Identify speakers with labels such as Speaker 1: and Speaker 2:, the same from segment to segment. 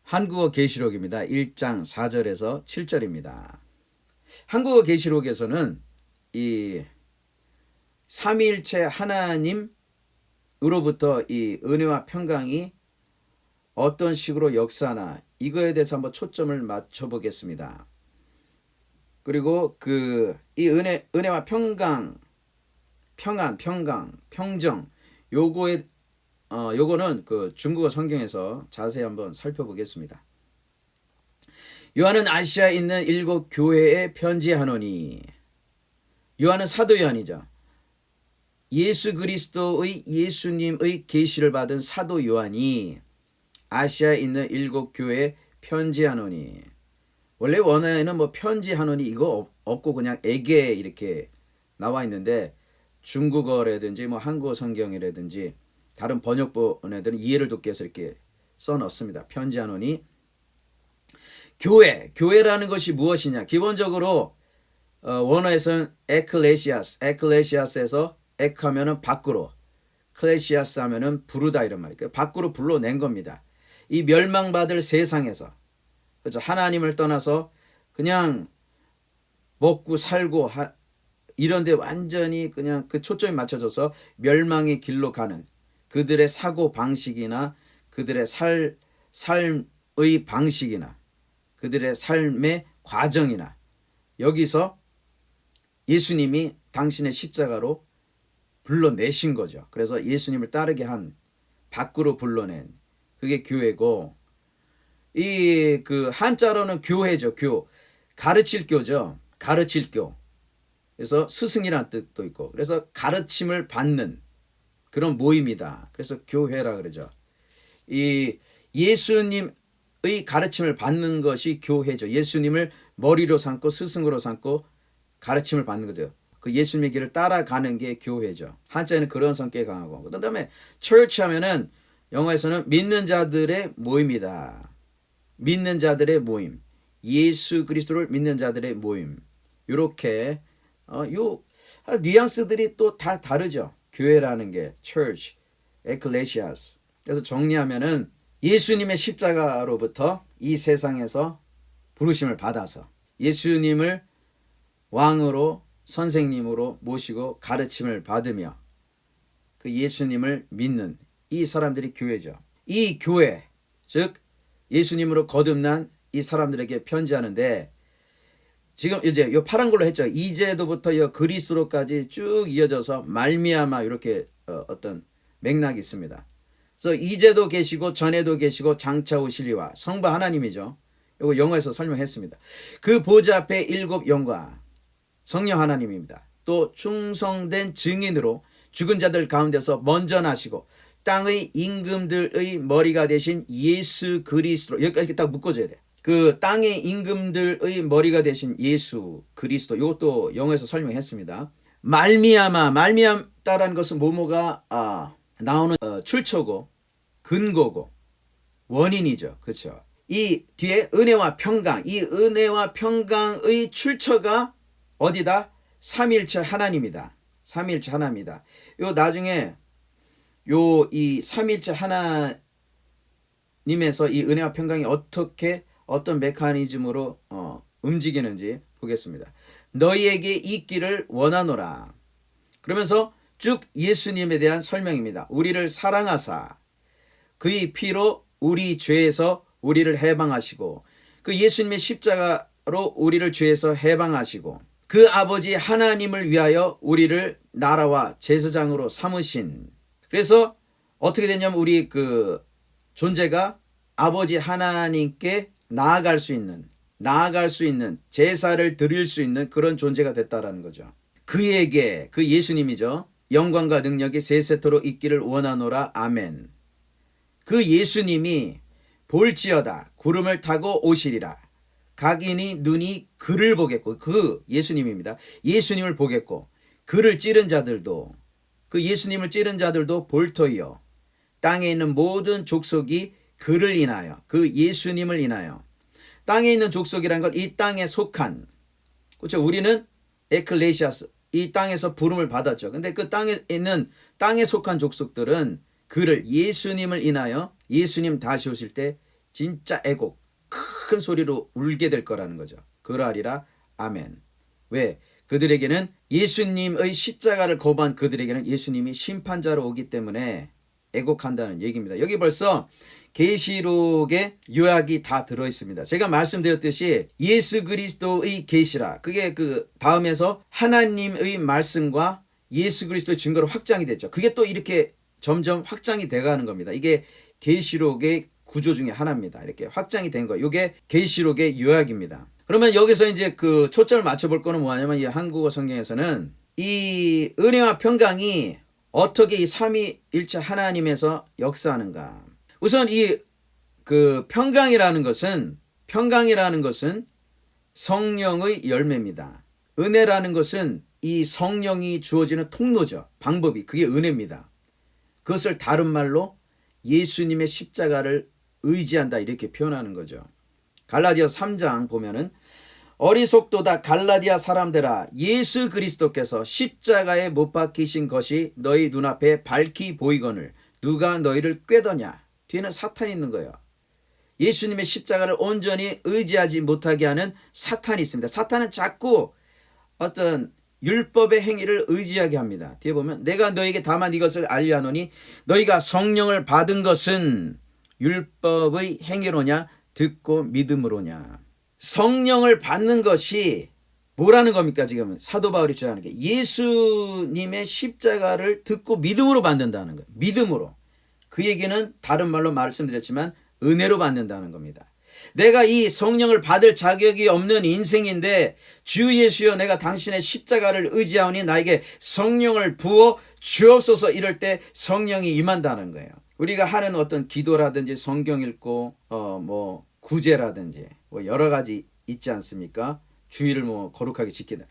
Speaker 1: 한국어 계시록입니다. 1장 4절에서 7절입니다. 한국어 계시록에서는 이 삼위일체 하나님으로부터 이 은혜와 평강이 어떤 식으로 역사나 이거에 대해서 한번 초점을 맞춰 보겠습니다. 그리고 이 은혜와 평강, 평안, 평강, 평정 요거는 그 중국어 성경에서 자세히 한번 살펴보겠습니다. 요한은 아시아에 있는 7 교회에 편지하노니, 요한은 사도 요한이죠. 예수 그리스도의 예수님의 계시를 받은 사도 요한이 아시아에 있는 7 교회에 편지하노니, 원래 원어에는 뭐 편지하노니 이거 없고 그냥 에게 이렇게 나와 있는데, 중국어라든지 뭐 한국어 성경이라든지 다른 번역본에들은 이해를 돕기 위해서 이렇게 써 넣습니다. 편지하노니, 교회라는 것이 무엇이냐? 기본적으로 원어에서는 에클레시아스에서 하면은 밖으로, 클레시아스 하면은 부르다 이런 말이에요. 밖으로 불러낸 겁니다. 이 멸망받을 세상에서, 그렇죠? 하나님을 떠나서 그냥 먹고 살고 이런데 완전히 그냥 그 초점이 맞춰져서 멸망의 길로 가는 그들의 사고 방식이나 그들의 삶의 방식이나 그들의 삶의 과정이나, 여기서 예수님이 당신의 십자가로 불러내신 거죠. 그래서 예수님을 따르게 한, 밖으로 불러낸 그게 교회고, 이 한자로는 교회죠. 가르칠 교죠. 가르칠 교. 그래서 스승이라는 뜻도 있고, 그래서 가르침을 받는 그런 모임이다. 그래서 교회라 그러죠. 이 예수님의 가르침을 받는 것이 교회죠. 예수님을 머리로 삼고 스승으로 삼고 가르침을 받는 거죠. 그 예수님의 길을 따라가는 게 교회죠. 한자에는 그런 성격이 강하고, 그 다음에 church 하면은 영어에서는 믿는 자들의 모임이다. 믿는 자들의 모임, 예수 그리스도를 믿는 자들의 모임. 이렇게 뉘앙스들이 또 다 다르죠. 교회라는 게 church, ecclesias. 그래서 정리하면은 예수님의 십자가로부터 이 세상에서 부르심을 받아서 예수님을 왕으로, 선생님으로 모시고 가르침을 받으며 그 예수님을 믿는 이 사람들이 교회죠. 이 교회, 즉 예수님으로 거듭난 이 사람들에게 편지하는데, 지금 이제 요 파란 걸로 했죠. 이제도부터 요 그리스도까지 쭉 이어져서 말미암아 이렇게 어떤 맥락이 있습니다. 그래서 이제도 계시고 전에도 계시고 장차 오실리와, 성부 하나님이죠. 이거 영어에서 설명했습니다. 그 보좌 앞에 7 영과 성령 하나님입니다. 또 충성된 증인으로 죽은 자들 가운데서 먼저 나시고 땅의 임금들의 머리가 되신 예수 그리스도, 여기까지 딱 묶어줘야 돼. 그 땅의 임금들의 머리가 되신 예수 그리스도, 이것도 영어에서 설명했습니다. 말미암다라는 것은 뭐뭐가 나오는 출처고 근거고 원인이죠. 그렇죠. 이 뒤에 은혜와 평강, 이 은혜와 평강의 출처가 어디다? 삼위일체 하나님이다. 삼위일체 하나님이다. 요 나중에 이 삼위일체 하나님에서 이 은혜와 평강이 어떤 메커니즘으로 움직이는지 보겠습니다. 너희에게 있기를 원하노라. 그러면서 쭉 예수님에 대한 설명입니다. 우리를 사랑하사 그의 피로 우리 죄에서 우리를 해방하시고, 그 예수님의 십자가로 우리를 죄에서 해방하시고, 그 아버지 하나님을 위하여 우리를 나라와 제사장으로 삼으신. 그래서 어떻게 되냐면 우리 그 존재가 아버지 하나님께 나아갈 수 있는 제사를 드릴 수 있는 그런 존재가 됐다라는 거죠. 그에게, 그 예수님이죠, 영광과 능력이 세세토록 있기를 원하노라. 아멘. 그 예수님이 볼지어다 구름을 타고 오시리라. 각인이 눈이 그를 보겠고, 그 예수님입니다. 예수님을 보겠고, 그를 찌른 자들도, 그 예수님을 찌른 자들도 볼터이요 땅에 있는 모든 족속이 그를 인하여, 그 예수님을 인하여. 땅에 있는 족속이라는 건 이 땅에 속한, 그렇죠. 우리는 에클레시아스, 이 땅에서 부름을 받았죠. 근데 그 땅에 속한 족속들은 그를, 예수님을 인하여 예수님 다시 오실 때 진짜 애곡, 큰 소리로 울게 될 거라는 거죠. 그러하리라. 아멘. 왜? 그들에게는 예수님의 십자가를 거부한 그들에게는 예수님이 심판자로 오기 때문에 애곡한다는 얘기입니다. 여기 벌써 계시록의 요약이 다 들어있습니다. 제가 말씀드렸듯이 예수 그리스도의 계시라, 그게 그 다음에서 하나님의 말씀과 예수 그리스도의 증거로 확장이 됐죠. 그게 또 이렇게 점점 확장이 돼가는 겁니다. 이게 계시록의 구조 중에 하나입니다. 이렇게 확장이 된 거예요. 이게 계시록의 요약입니다. 그러면 여기서 이제 그 초점을 맞춰볼 거는 뭐냐면, 이 한국어 성경에서는 이 은혜와 평강이 어떻게 이 삼위일체 하나님에서 역사하는가. 우선 이 그 평강이라는 것은 성령의 열매입니다. 은혜라는 것은 이 성령이 주어지는 통로죠. 방법이, 그게 은혜입니다. 그것을 다른 말로 예수님의 십자가를 의지한다, 이렇게 표현하는 거죠. 갈라디아 3장 보면은 어리석도다 갈라디아 사람들아, 예수 그리스도께서 십자가에 못 박히신 것이 너희 눈앞에 밝히 보이거늘 누가 너희를 꾀더냐. 뒤에는 사탄이 있는 거예요. 예수님의 십자가를 온전히 의지하지 못하게 하는 사탄이 있습니다. 사탄은 자꾸 어떤 율법의 행위를 의지하게 합니다. 뒤에 보면 내가 너에게 다만 이것을 알려하노니 너희가 성령을 받은 것은 율법의 행위로냐 듣고 믿음으로냐. 성령을 받는 것이 뭐라는 겁니까? 지금 사도 바울이 주장하는 게 예수님의 십자가를 듣고 믿음으로 받는다는 거예요. 믿음으로. 그 얘기는 다른 말로 말씀드렸지만 은혜로 받는다는 겁니다. 내가 이 성령을 받을 자격이 없는 인생인데 주 예수여 내가 당신의 십자가를 의지하오니 나에게 성령을 부어 주옵소서, 이럴 때 성령이 임한다는 거예요. 우리가 하는 어떤 기도라든지 성경 읽고 구제라든지 여러 가지 있지 않습니까? 주의를 거룩하게 지킨다.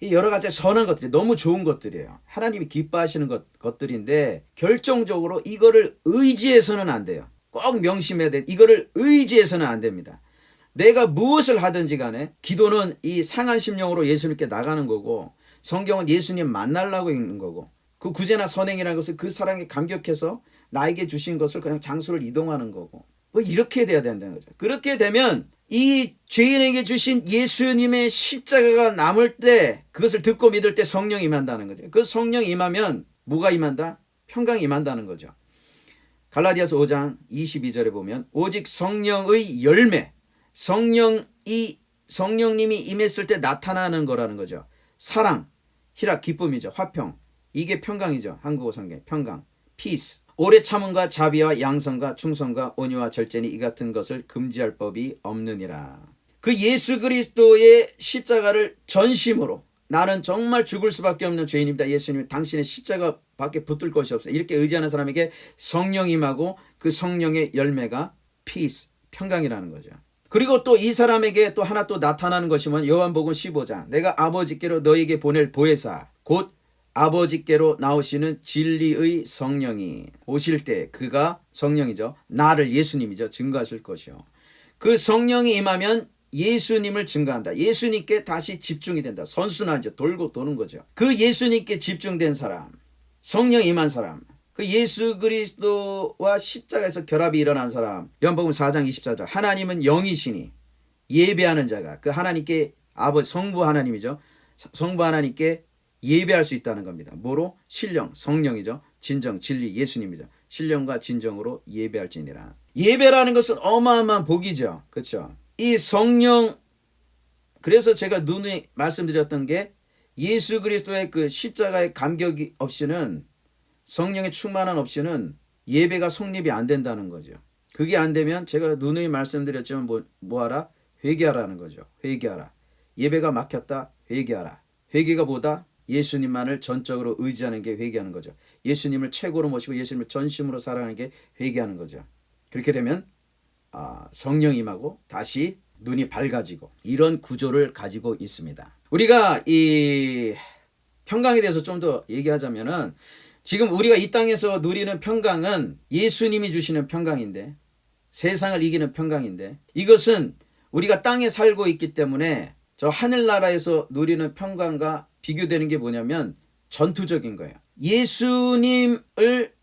Speaker 1: 이 여러 가지 선한 것들이 너무 좋은 것들이에요. 하나님이 기뻐하시는 것들인데 결정적으로 이거를 의지해서는 안 돼요. 꼭 명심해야 돼. 이거를 의지해서는 안 됩니다. 내가 무엇을 하든지 간에 기도는 이 상한 심령으로 예수님께 나가는 거고, 성경은 예수님 만나려고 읽는 거고, 그 구제나 선행이라는 것은 그 사랑에 감격해서 나에게 주신 것을 그냥 장소를 이동하는 거고, 이렇게 돼야 된다는 거죠. 그렇게 되면 이 죄인에게 주신 예수님의 십자가가 남을 때, 그것을 듣고 믿을 때 성령이 임한다는 거죠. 그 성령이 임하면 뭐가 임한다? 평강이 임한다는 거죠. 갈라디아서 5장 22절에 보면 오직 성령의 열매, 성령님이 임했을 때 나타나는 거라는 거죠. 사랑, 희락, 기쁨이죠. 화평, 이게 평강이죠. 한국어 성경 평강, peace. 오래 참음과 자비와 양선과 충성과 온유와 절제니 이 같은 것을 금지할 법이 없느니라. 그 예수 그리스도의 십자가를 전심으로, 나는 정말 죽을 수밖에 없는 죄인입니다. 예수님 당신의 십자가 밖에 붙들 것이 없어요. 이렇게 의지하는 사람에게 성령이 임하고 그 성령의 열매가 peace, 평강이라는 거죠. 그리고 또 이 사람에게 또 하나 또 나타나는 것이 뭐냐, 요한복음 15장 내가 아버지께로 너에게 보낼 보혜사 곧 아버지께로 나오시는 진리의 성령이 오실 때, 그가 성령이죠. 나를, 예수님이죠. 증거하실 것이요. 그 성령이 임하면 예수님을 증거한다. 예수님께 다시 집중이 된다. 선순환이죠. 돌고 도는 거죠. 그 예수님께 집중된 사람, 성령 임한 사람, 그 예수 그리스도와 십자가에서 결합이 일어난 사람, 요한복음 4장 24절 하나님은 영이시니 예배하는 자가 그 하나님께, 아버지 성부 하나님이죠. 성부 하나님께 예배할 수 있다는 겁니다. 뭐로? 신령, 성령이죠. 진정, 진리, 예수님이죠. 신령과 진정으로 예배할지니라. 예배라는 것은 어마어마한 복이죠. 그렇죠? 이 성령, 그래서 제가 누누이 말씀드렸던 게 예수 그리스도의 그 십자가의 감격이 없이는, 성령의 충만함 없이는 예배가 성립이 안 된다는 거죠. 그게 안 되면 제가 누누이 말씀드렸지만 뭐하라? 회개하라는 거죠. 회개하라. 예배가 막혔다. 회개하라. 회개가 뭐다? 예수님만을 전적으로 의지하는 게 회개하는 거죠. 예수님을 최고로 모시고 예수님을 전심으로 사랑하는 게 회개하는 거죠. 그렇게 되면 성령 임하고 다시 눈이 밝아지고, 이런 구조를 가지고 있습니다. 우리가 이 평강에 대해서 좀 더 얘기하자면은, 지금 우리가 이 땅에서 누리는 평강은 예수님이 주시는 평강인데, 세상을 이기는 평강인데, 이것은 우리가 땅에 살고 있기 때문에 저 하늘나라에서 누리는 평강과 비교되는 게 뭐냐면 전투적인 거예요. 예수님을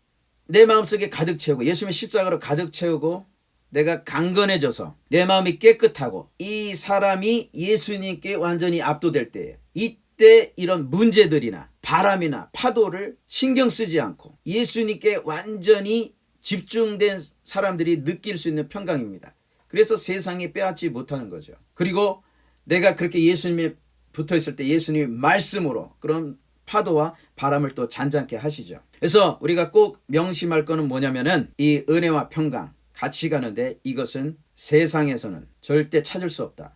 Speaker 1: 내 마음속에 가득 채우고, 예수님의 십자가로 가득 채우고, 내가 강건해져서 내 마음이 깨끗하고 이 사람이 예수님께 완전히 압도될 때에, 이때 이런 문제들이나 바람이나 파도를 신경 쓰지 않고 예수님께 완전히 집중된 사람들이 느낄 수 있는 평강입니다. 그래서 세상이 빼앗지 못하는 거죠. 그리고 내가 그렇게 예수님에 붙어 있을 때 예수님의 말씀으로 그런 파도와 바람을 또 잔잔케 하시죠. 그래서 우리가 꼭 명심할 거는 뭐냐면은 이 은혜와 평강 같이 가는데 이것은 세상에서는 절대 찾을 수 없다.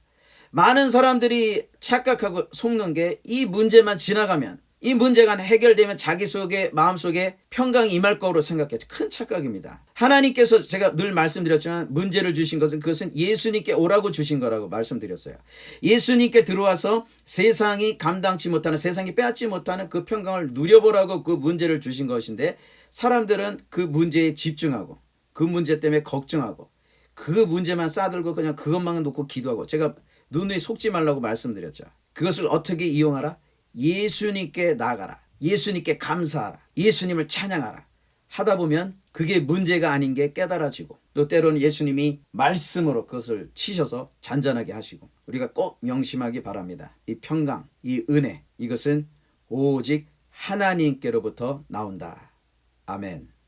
Speaker 1: 많은 사람들이 착각하고 속는 게 이 문제만 지나가면, 이 문제가 해결되면 자기 속에, 마음속에 평강이 임할 거로 생각했죠. 큰 착각입니다. 하나님께서 제가 늘 말씀드렸지만 문제를 주신 것은 그것은 예수님께 오라고 주신 거라고 말씀드렸어요. 예수님께 들어와서 세상이 감당치 못하는, 세상이 빼앗지 못하는 그 평강을 누려보라고 그 문제를 주신 것인데, 사람들은 그 문제에 집중하고 그 문제 때문에 걱정하고 그 문제만 싸들고 그냥 그것만 놓고 기도하고, 제가 눈에 속지 말라고 말씀드렸죠. 그것을 어떻게 이용하라? 예수님께 나가라. 예수님께 감사하라. 예수님을 찬양하라. 하다 보면 그게 문제가 아닌 게 깨달아지고, 또 때로는 예수님이 말씀으로 그것을 치셔서 잔잔하게 하시고, 우리가 꼭 명심하기 바랍니다. 이 평강, 이 은혜, 이것은 오직 하나님께로부터 나온다. 아멘.